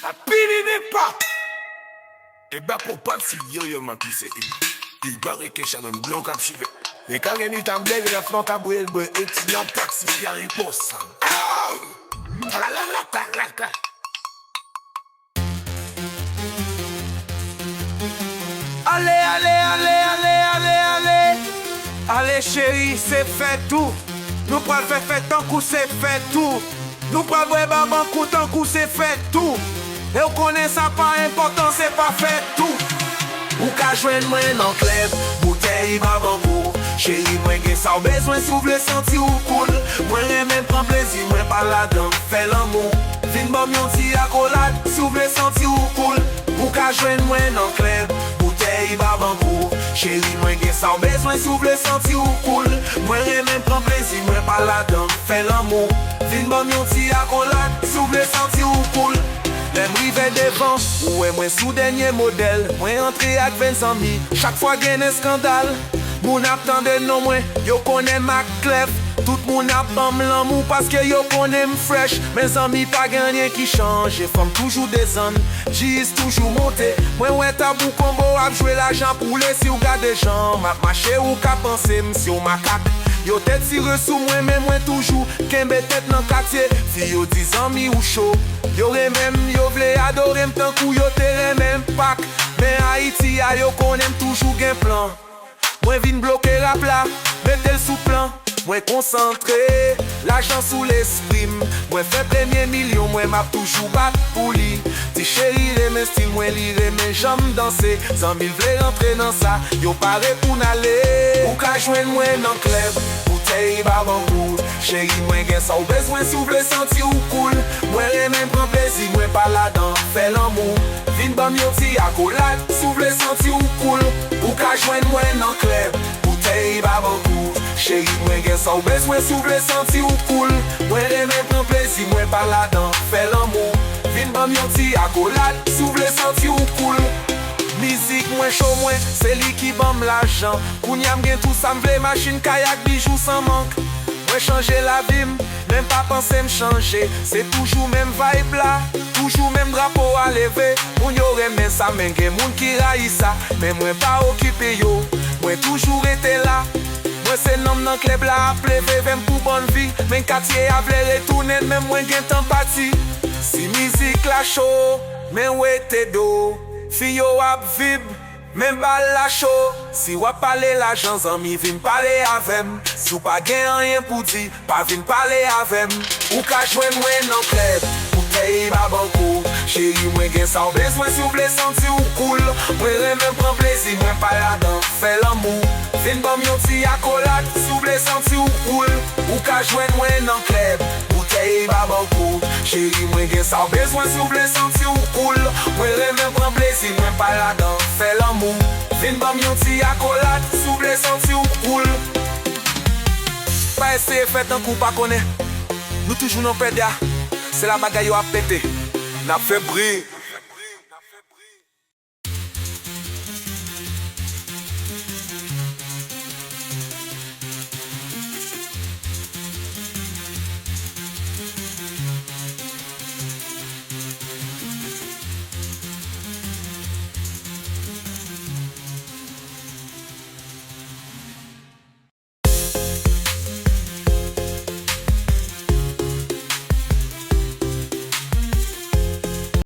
A pili ne pa. E ba pou pat si yo man ki se e. I bare ke chanon blon kap chive. E kage ni tamble ve la flan tabwe el bwe eti nan taksi ki a riposan. Allez, allez, allez, allez, allez, allez. Allez chérie, c'est fait tout. Nous pral fait tant coup c'est fait tout. Nous pral vrai baban coup tant coup c'est fait tout. Et on connaît ça pas important, c'est pas fait tout. Ou ka jwen mwen nan kleb, bouteille baban kou. Chéri mwen gen sa ou bezwen si ou vle senti ou koul. Mwen remen pran plezi, mwen pa la dan, fè l'amou. Vin bom yon ti akolad, si ou vle senti ou koul. Ou ka jwen mwen nan kleb, bouteille baban kou. Chéri mwen gen sa ou bezwen si ou vle senti ou koul. Mwen remen pran plezi, mwen pa la dan, fè l'amou. Vin bom yon ti akolad, si ou vle senti ou koul. Lèm rive devan, ouè mwen sou denye model. Mwen entre ak 20 mi, chak fwa gen e skandal. Moun ap tande non mwen, yo konen mak klef. Tout moun ap bam l'amou paske yo konen m fresh. Men zami pa gen rien ki chanje, fam toujou desan, jiz toujou monte. Mwen wè tabou kombo ap jwe l'ajan pou lesi ou gade jan. Map mache ou ka panse msi ou makak. Yo tèt si resou mwen men mwen toujou kenbe tèt nan katye. Fi yo di zami ou chou, yo remem, yo vle adorem tan kou yo te remem pak. Men Haiti a yo konem toujou gen plan. Mwen vin bloke rap la, metel sou plan. Mwen konsantre, l'ajan sou l'esprim. Mwen fe premye milyon, mwen map toujou bat pou li. Ti chéri remen stil, mwen li remen jam danse. Zanmil vle rentre nan sa, yo pare pou n'ale. Ou ka jwen mwen nan kleb, bouteille baban kou. Chéri mwen gen sa ou bezwen si ou vle senti ou koul. Mwen remen pran plezi, mwen pa la dan, fè l'amou. Vin bam yon ti akolad, si ou vle senti ou koul. Ou ka jwen mwen nan kleb, bouteille baban kou. Chéri mwen gen sa ou bezwen si ou vle senti ou koul. Mwen remen pran plezi, mwen pa la dan, fè l'amou. Vin bam yon ti akolad, si ou vle senti ou koul. Mizik mwen chou mwen, se li ki bam l'ajan. Kounyam gen tout sa mvle, machine kayak bijou san mank. Mwen chanje la vim, men pa panse m chanje. Se toujou men vibe la, toujou men drapo a leve. Moun yo remen sa men gen moun ki rayi sa. Men mwen pa okipe yo, mwen toujou rete la. Mwen se nom nan kleb la ap leve, vem pou bon vi. Men katye a vle retounen, men mwen gen tan pati. Si mizik la chou, men wete do. Fiyo ap vib, men bal la chou. Si wap pale la jan zanmi, vin pale avem. Sou pa gen anyen pou di, pa vin pale avem. Ou ka jwen mwen nan kleb, bouteille baban kou. Chéri mwen gen sa ou bezwen si ou vle senti ou koul. Mwen remen pran plezi, mwen pa la dan, fè l'amou. Vin bam yon ti akolad, si ou vle senti ou koul. Ou ka jwen mwen nan kleb, bouteille baban kou. Chéri mwen gen sa ou bezwen si ou vle senti ou koul. Mwen remen pran plezi, mwen pa la dan, fè l'amou. Vin bam yon ti akolad, si ou vle senti ou koul. Pa eseye fèt an kou pa kone, nou toujou nan ped ya. Se la bagay yo ap pete, nap fe bri.